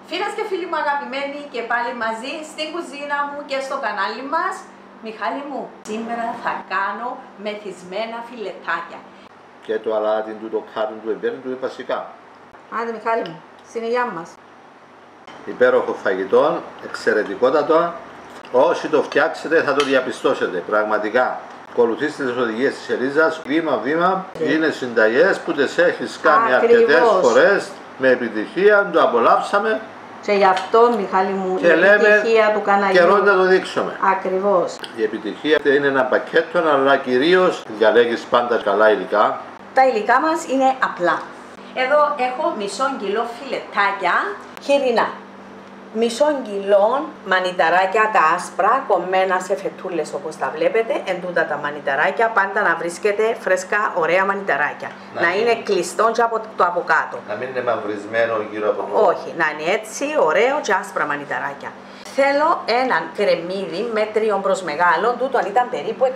Φίλες και φίλοι μου αγαπημένοι, και πάλι μαζί στην κουζίνα μου και στο κανάλι μας. Μιχάλη μου, σήμερα θα κάνω μεθυσμένα φιλετάκια. Και το αλάτι του, το κάρι του, εμπέρι του, βασικά. Άντε Μιχάλη μου, στην υγειά μας. Υπέροχο φαγητό, εξαιρετικότατο. Όσοι το φτιάξετε θα το διαπιστώσετε πραγματικά. Ακολουθήστε τις οδηγίες της Ελίζας, βήμα-βήμα. Είναι συνταγές που τις έχεις κάνει αρκετές φορές με επιτυχία, το απολαύσαμε. Και γι' αυτό, Μιχάλη μου, και η επιτυχία του καναλιού. Καιρό να το δείξουμε. Ακριβώς. Η επιτυχία είναι ένα πακέτο, αλλά κυρίως διαλέγεις πάντα καλά υλικά. Τα υλικά μας είναι απλά. Εδώ έχω μισό κιλό φιλετάκια χοιρινά. Μισό κιλό μανιταράκια τα άσπρα, κομμένα σε φετούλες όπως τα βλέπετε. Εν τούτα τα μανιταράκια, πάντα να βρίσκετε φρέσκα, ωραία μανιταράκια. Να είναι κλειστό και από το από κάτω. Να μην είναι μαυρισμένο γύρω από το... Όχι, να είναι έτσι ωραίο και άσπρα μανιταράκια. Θέλω έναν κρεμμύδι μέτριον προς μεγάλο, τούτο ήταν περίπου 170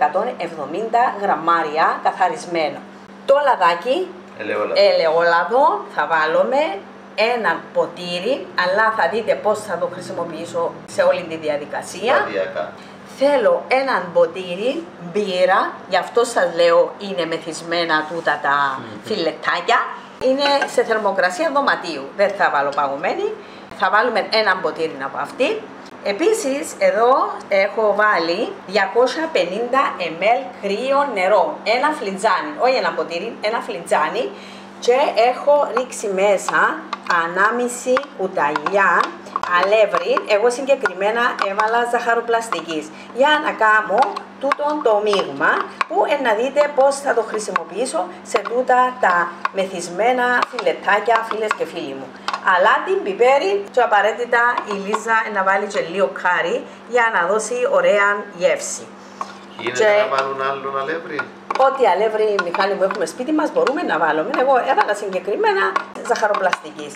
γραμμάρια καθαρισμένο. Το λαδάκι, ελαιόλαδο, θα βάλουμε ένα ποτήρι, αλλά θα δείτε πώς θα το χρησιμοποιήσω σε όλη τη διαδικασία. Σταδιακά. Θέλω έναν ποτήρι μπύρα, γι' αυτό σας λέω είναι μεθυσμένα τούτα τα φιλετάκια. Είναι σε θερμοκρασία δωματίου, δεν θα βάλω παγωμένη. Θα βάλουμε έναν ποτήρι από αυτή. Επίσης εδώ έχω βάλει 250 ml κρύο νερό, ένα φλιτζάνι, όχι ένα ποτήρι, ένα φλιτζάνι. Και έχω ρίξει μέσα 1,5 κουταλιά αλεύρι, εγώ συγκεκριμένα έβαλα ζαχαροπλαστικής, για να κάνω τούτο το μείγμα που να δείτε πώς θα το χρησιμοποιήσω σε τούτα τα μεθυσμένα φιλετάκια, φίλες και φίλοι μου. Αλάτι, πιπέρι και απαραίτητα η Λίζα να βάλει και λίγο κάρι για να δώσει ωραία γεύση. Γίνεται να βάλουν άλλον αλεύρι? Ό,τι αλεύρι, Μιχάλη μου, έχουμε σπίτι μας μπορούμε να βάλουμε. Εγώ έβαλα συγκεκριμένα ζαχαροπλαστικής.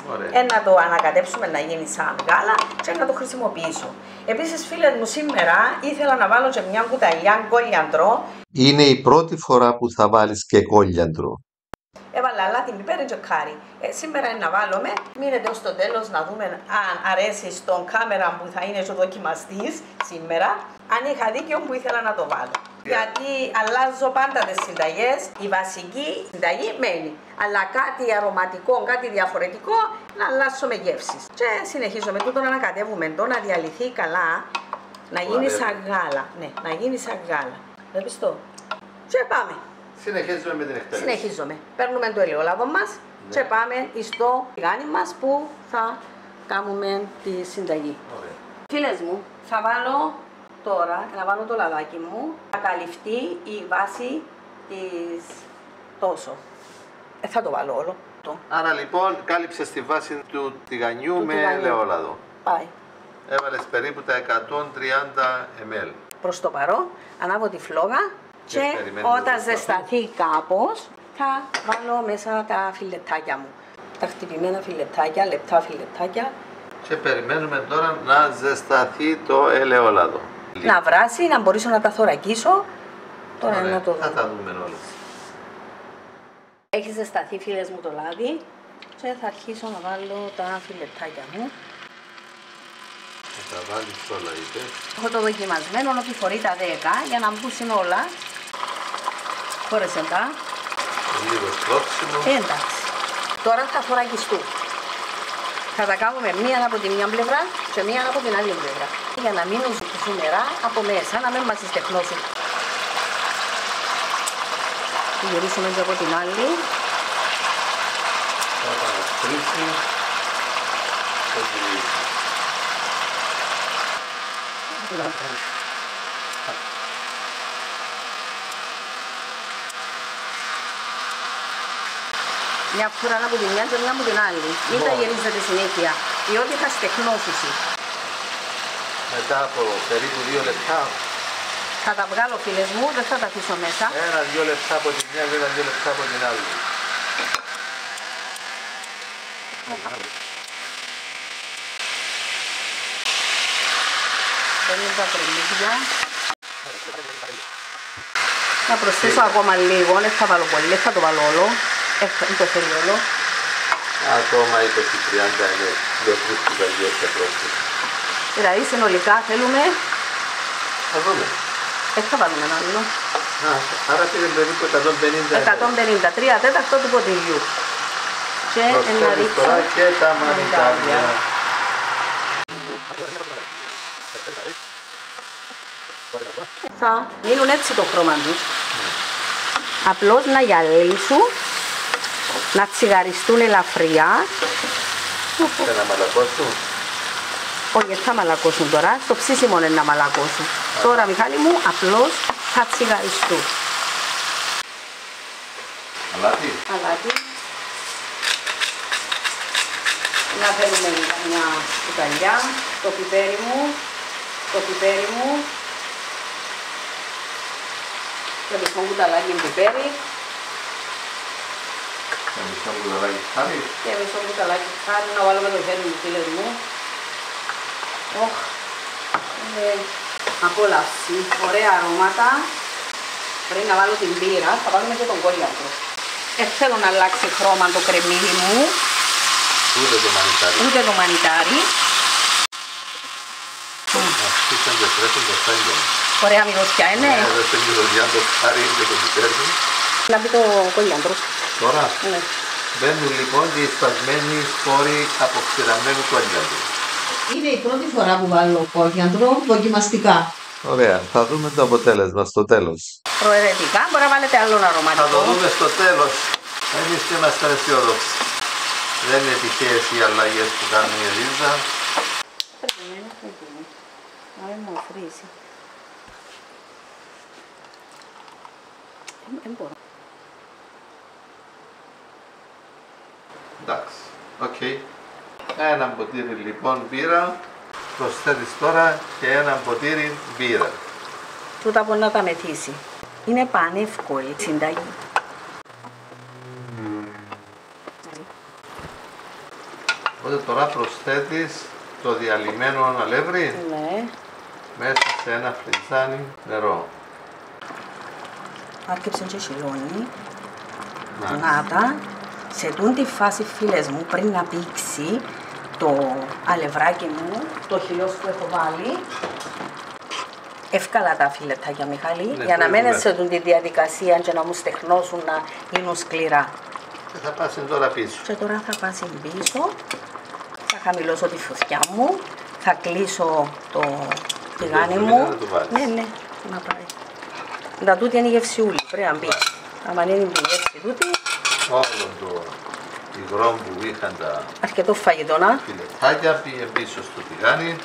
Να το ανακατέψουμε να γίνει σαν γάλα και να το χρησιμοποιήσω. Επίσης, φίλες μου, σήμερα ήθελα να βάλω και μια κουταλιά κόλιαντρο. Είναι η πρώτη φορά που θα βάλεις και κόλιαντρο. Έβαλα αλάτι, πιπέρι και κάρι. Σήμερα να βάλουμε. Μείνετε ως το τέλος να δούμε αν αρέσει στον κάμερα που θα είναι ο δοκιμαστής σήμερα. Αν είχα δίκιο που ήθελα να το βάλω. Γιατί αλλάζω πάντα τις συνταγές, η βασική συνταγή μένει. Αλλά κάτι αρωματικό, κάτι διαφορετικό, να αλλάσω με γεύσεις. Και συνεχίζω με τούτο να ανακατεύουμε εδώ, να διαλυθεί καλά, να γίνει σαν γάλα. Ναι, να γίνει σαν γάλα. Βλέπεις το. Και πάμε. Συνεχίζουμε με την εκτέλεση. Συνεχίζουμε. Παίρνουμε το ελαιόλαδο μας και πάμε στο τηγάνι μας που θα κάνουμε τη συνταγή. Ωραία. Φίλες μου, θα βάλω τώρα, να βάλω το λαδάκι μου, θα καλυφθεί η βάση της τόσο. Θα το βάλω όλο. Άρα λοιπόν κάλυψες τη βάση του τηγανιού με ελαιόλαδο. Πάει. Έβαλες περίπου τα 130 ml. Προς το παρόν, ανάβω τη φλόγα και όταν ζεσταθεί κάπως θα βάλω μέσα τα φιλετάκια μου. Τα χτυπημένα φιλετάκια, λεπτά φιλετάκια. Και περιμένουμε τώρα να ζεσταθεί το ελαιόλαδο. Να βράσει, να μπορέσω να τα θωρακίσω. Τώρα ωραία, να το δω. θα τα δούμε όλες. Έχει ζεσταθεί, φίλες μου, το λάδι και θα αρχίσω να βάλω τα φιλετάκια μου. Θα τα βάλεις όλα, είπες. Έχω το δοκιμασμένο ότι φορεί τα 10 για να μπούσουν όλα. Φόρεσε τα. Λίγο σπρώξιμο. Εντάξει. Τώρα θα θωρακιστούν. Θα τα κάνουμε μία από τη μία πλευρά και μία από την άλλη πλευρά. Για να μην ζητήσουν νερά από μέσα, να μην μας στεχνώσουν. Γυρίσουμε και από την άλλη. Θα παραστρίσει το γυρίσμα. Μια φούρα από τη μια και μια από την άλλη. Μην τα γυρίζετε συνέχεια, διότι θα στεχνώσουν. Μετά από περίπου 2 λεπτά. Θα τα βγάλω, φίλες μου, δεν θα τα αφήσω μέσα. 1-2 λεπτά από τη μια και 1-2 λεπτά από την άλλη. Παίρνω τα κρεμμύδια. Να προσθέσω ακόμα λίγο, δεν θα βάλω πολύ, δεν θα το βάλω όλο. Δεν το θέλει όλο. Ακόμα 20-30 είναι δύο-τρεις κουταλιές σε πρόσθεση. Δηλαδή συνολικά θέλουμε. Θα δούμε. Θα βάλουμε ένα άλλο. Άρα πήρε περίπου 150. 153 τέταρτο του ποτηριού. Και ένα ρίξω τώρα και τα μανιτάρια. Θα γίνουν έτσι το χρώμα τους. Απλώς να γυαλίσουν, να τσιγαριστούν ελαφριά. Και να μαλακώσουν. Όχι, θα μαλακώσουν τώρα, στο ψήσιμο είναι να μαλακώσουν. Τώρα, Μιχάλη μου, απλώς θα τσιγαριστούν. Αλάτι. Αλάτι. Να φέρουμε μια κουταλιά, το πιπέρι μου, το μισό κουταλάκι πιπέρι Και μισό κουταλάκι χάρι. και μισό κουταλάκι χάρι, να βάλουμε το χέρι μου, φίλες μου. Απόλαυση, ωραία αρώματα. Πριν να βάλω την μπύρα, θα βάλουμε και τον κόλιαντρο. Θέλω να αλλάξει χρώμα το κρεμμύδι μου, Ούτε το μανιτάρι. ούτε το μανιτάρι. Αυτοί σαν και τρέχουν το στάγιο. Ωραία μυρωδιά είναι. Δεν σε μυρωδιά το χάρι και το πιπέρι. Να μπει το κόλιαντρο. Τώρα Ναι. μπαίνουν λοιπόν οι σπασμένοι σπόροι από ξηραμένου κόλιαντρου. Είναι η πρώτη φορά που βάλω κόλιαντρο δοκιμαστικά. Ωραία, θα δούμε το αποτέλεσμα στο τέλος. Προαιρετικά μπορεί να βάλετε άλλον Θα αρωματικό. το δούμε στο τέλος. Εμείς και είμαστε αισιόδοξοι. Δεν είναι τυχαίες οι αλλαγές που κάνει η Ελίζα. Να μην μου αφρίσει. Δεν μπορώ. Εντάξει, οκ. Ένα ποτήρι λοιπόν μπύρα. Προσθέτεις τώρα και ένα ποτήρι μπύρα. Τούτα μπορεί να τα μεθύσει. Είναι πανεύκολη η συνταγή. Οπότε τώρα προσθέτεις το διαλυμένο αλεύρι Ναι. μέσα σε ένα φλιτζάνι νερό. Άρκεψε και χυλώνει. Να. Νάτα. Σε τούτη φάση, φίλες μου, πριν να πήξει το αλευράκι μου, το χυλός που έχω βάλει, εύκολα τα φιλετάκια, Μιχάλη, Ναι, για να πολύ μένεις σε ωραία. τούτη διαδικασία και να μου στεχνώσουν να γίνουν σκληρά. Και θα πας τώρα πίσω. Και τώρα θα πας πίσω, θα χαμηλώσω τη φωτιά μου, θα κλείσω το τηγάνι το μου. να το βάλεις. Ναι, ναι, να πάει. Τα τούτη είναι η γευσιούλη, πρέπει να μπει. Αν είναι η γεύση τούτη, Όλο το υγρό που είχαν τα αρκετό φαγητό να. φιλετάκια πήγε πίσω στο τηγάνι.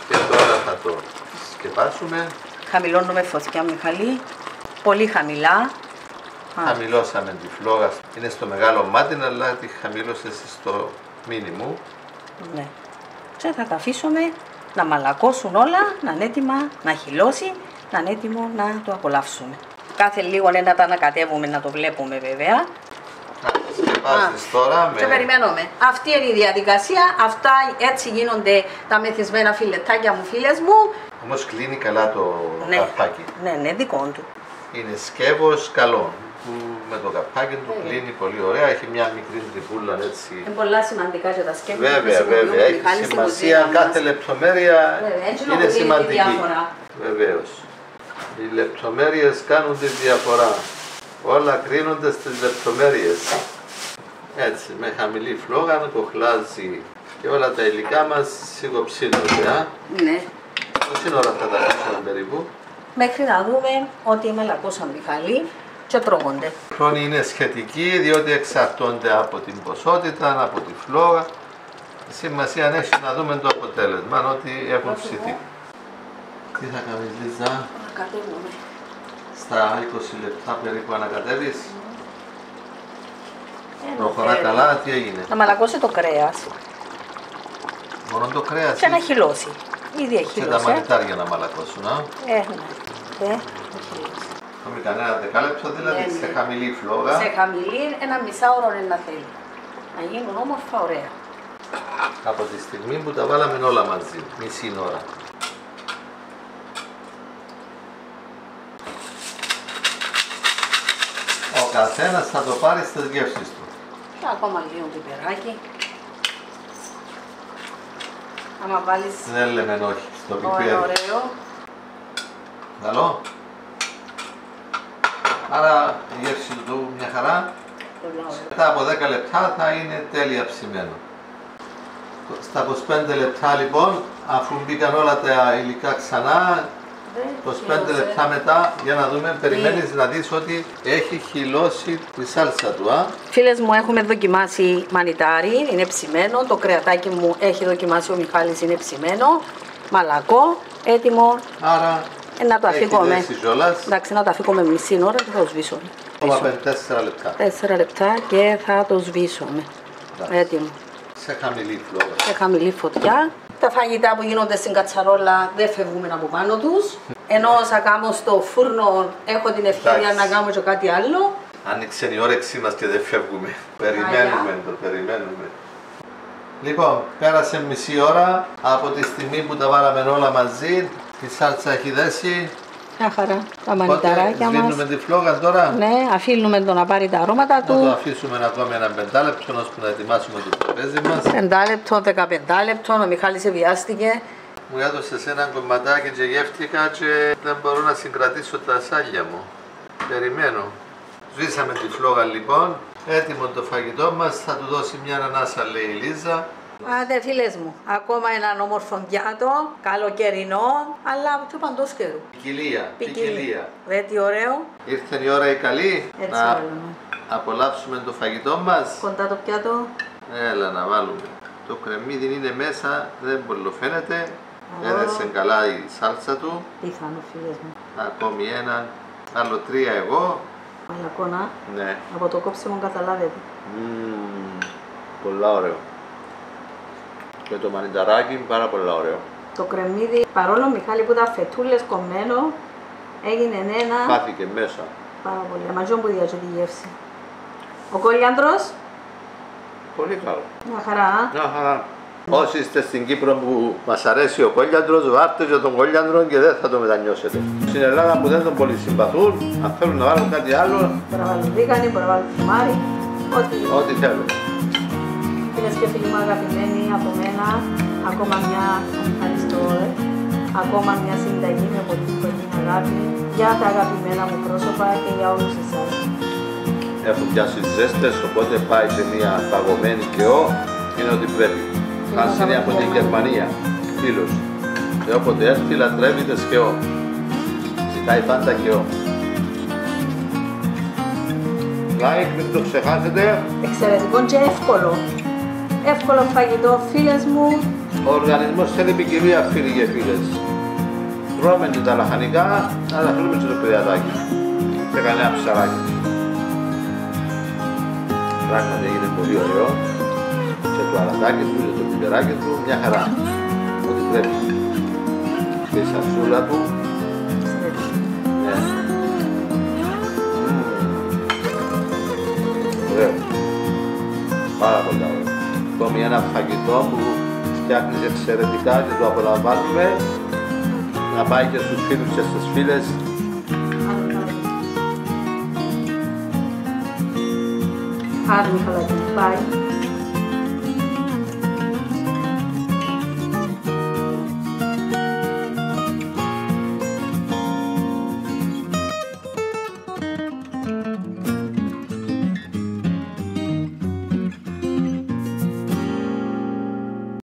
Και τώρα θα το σκεπάσουμε. Χαμηλώνουμε φωτιά, Μιχαλή, πολύ χαμηλά. Χαμηλώσαμε τη φλόγα. Είναι στο μεγάλο μάτι, αλλά τη χαμήλωσες στο μήνυμο. Ναι. Και θα τα αφήσουμε να μαλακώσουν όλα, να είναι έτοιμα να χυλώσει, να είναι έτοιμο να το απολαύσουμε. Κάθε λίγο να τα ανακατεύουμε, να το βλέπουμε βέβαια. Θα το σκεπάσεις τώρα Και με... περιμένουμε. Αυτή είναι η διαδικασία, αυτά έτσι γίνονται τα μεθυσμένα φιλετάκια μου, φίλες μου. Όμως κλείνει καλά το Ναι, καπάκι. ναι, δικό του. Είναι σκεύος καλό. Που με το καπάκι του κλείνει πολύ ωραία. Έχει μια μικρή τρυπούλα έτσι. Είναι πολλά σημαντικά και τα σκέφτη. Βέβαια, βέβαια. Έχει σημασία. Κάθε λεπτομέρεια είναι σημαντική. Βεβαίως. Οι λεπτομέρειες κάνουν τη διαφορά. Όλα κρίνονται στις λεπτομέρειες. Έτσι, με χαμηλή φλόγα, κοχλάζει και όλα τα υλικά μας σιγοψύνονται. Ναι. Πόση ώρα θα τα αφήσουμε περίπου? Μέχρι να δούμε ότι μαλακώσαν, Μιχαλή, και τρώγονται. Οι χρόνοι είναι σχετικοί διότι εξαρτώνται από την ποσότητα, από τη φλόγα. Σημασία έχει να δούμε το αποτέλεσμα, ότι έχουν ψηθεί. Τι θα κάνεις, Λίζα? Ανακατεύουμε. Στα 20 λεπτά περίπου ανακατεύεις. Προχωρά καλά, τι έγινε? Να μαλακώσει το κρέας Μόνο το κρέας και να χυλώσει. Ήδη και τα χυλώσει. μανιτάρια να μαλακώσουν. Ναι. Να χυλώσει. Έχουμε κανένα δεκάλεπτο δηλαδή, Ναι, σε ναι. χαμηλή φλόγα. Σε χαμηλή, ένα μισάωρο είναι να θέλει. Να γίνουν όμορφα ωραία. Από τη στιγμή που τα βάλαμε όλα μαζί, μισή ώρα. Ο καθένας θα το πάρει στις γεύσεις του. Και ακόμα λίγο πιπεράκι. Άμα βάλεις... Δεν λέμε όχι στο πιπέρι. Ωραίο. Καλό. Άρα η γεύση του μια χαρά. Μετά από 10 λεπτά θα είναι τέλεια ψημένο. Στα 25 λεπτά λοιπόν, αφού μπήκαν όλα τα υλικά ξανά, 25 λεπτά μετά, για να δούμε, περιμένεις να δεις ότι έχει χυλώσει τη σάλτσα του, α. Φίλες μου, έχουμε δοκιμάσει μανιτάρι, είναι ψημένο. Το κρεατάκι μου έχει δοκιμάσει ο Μιχάλης, είναι ψημένο. Μαλακό, έτοιμο. Άρα Να το αφήκουμε. ζόλας. Εντάξει, να το αφήκουμε μισή ώρα και θα το σβήσουμε. Ακόμα 4 λεπτά. 4 λεπτά και θα το σβήσουμε. Εντάξει. Έτοιμο. Σε χαμηλή φλόγα. Σε χαμηλή φωτιά. Τα φαγητά που γίνονται στην κατσαρόλα δεν φεύγουμε από πάνω τους. Ενώ όσα κάνω στο φούρνο έχω την ευκαιρία να κάνω και κάτι άλλο. Άνοιξε η όρεξή μας και δεν φεύγουμε. Περιμένουμε το, περιμένουμε. Λοιπόν, πέρασε μισή ώρα από τη στιγμή που τα βάλαμε όλα μαζί. Η σάλτσα έχει δέσει. Μια χαρά, τα μανιταράκια μας. Σβήνουμε τη φλόγα τώρα. Ναι, αφήνουμε το να πάρει τα αρώματα του. Να το αφήσουμε ακόμη ένα 5 λεπτό ώσπου να ετοιμάσουμε το τραπέζι μας. 5 λεπτό, 15 λεπτό, ο Μιχάλης βιάστηκε. Μου έδωσες ένα κομματάκι και γεύτηκα και δεν μπορώ να συγκρατήσω τα σάλια μου. Περιμένω. Σβήσαμε τη φλόγα λοιπόν. Έτοιμο το φαγητό μας. Θα του δώσει μια ανάσα, λέει η Λίζα. Άντε φίλες μου, ακόμα έναν όμορφο πιάτο, καλοκαιρινό, αλλά του παντός καιρού. Ποικιλία. Δε τι ωραίο. Ήρθε η ώρα η καλή Έτσι να βάλουμε. απολαύσουμε το φαγητό μας. Κοντά το πιάτο. Έλα να βάλουμε. Το κρεμμύδι είναι μέσα, δεν πολλοφαίνεται. Έδεσε καλά η σάλτσα του. Πιθανό φίλες μου. Ακόμη έναν, άλλο 3 εγώ. Μαλακώνα. Ναι. Από το κόψιμο καταλάβετε. Πολλά ωραίο. Και το μανιταράκι πάρα πολύ ωραίο. Το κρεμμύδι, παρόλο Μιχάλη που ήταν φετούλες κομμένο, έγινε ένα. Χάθηκε μέσα. Πάρα πολύ. Αμαζόν που διάζει τη γεύση. Ο κολιάντρος. Πολύ καλό. Μια χαρά. Μια χαρά. Όσοι είστε στην Κύπρο που μας αρέσει ο κόλιαντρος, βάρτε και τον κόλιαντρο και δεν θα το μετανιώσετε. Στην Ελλάδα που δεν τον πολύ συμπαθούν, αν θέλουν να βάλουν κάτι άλλο, Μπορεί να βάλουν δίκανη, μπορεί να βάλουν φουμάρι, ό,τι θέλουν. Φίλες και φίλοι μου αγαπημένοι, από μένα, ακόμα μια ευχαριστώ, ακόμα μια συνταγή με πολύ πολύ αγάπη για τα αγαπημένα μου πρόσωπα και για όλους εσάς. Έχουν πιάσει ζέστες, οπότε πάει σε μια παγωμένη καιό, είναι ό,τι πρέπει. Hans είναι από την Γερμανία, φίλος. Και όποτε έρθει λατρεύει το σκαιό. Ζητάει πάντα καιό. Like, μην το ξεχάσετε. Εξαιρετικό και εύκολο. Εύκολο φαγητό, φίλες μου. Ο οργανισμός θέλει ποικιλία, φίλοι και φίλες. Τρώμε τα λαχανικά, αλλά θέλουμε και το κρεατάκι. Και κανένα ψαράκι. Πράγματι έγινε πολύ ωραίο. Και το αλατάκι του, και το πιπεράκι του, μια χαρά. Ό,τι πρέπει. Και η σαλσούλα του. Ναι. Ωραίο. Πάρα πολύ ωραίο. Ακόμη ένα φαγητό που φτιάχνεις εξαιρετικά και το απολαμβάνουμε. Να πάει και στους φίλους και στις φίλες. Άντε Μιχαλάκη, bye.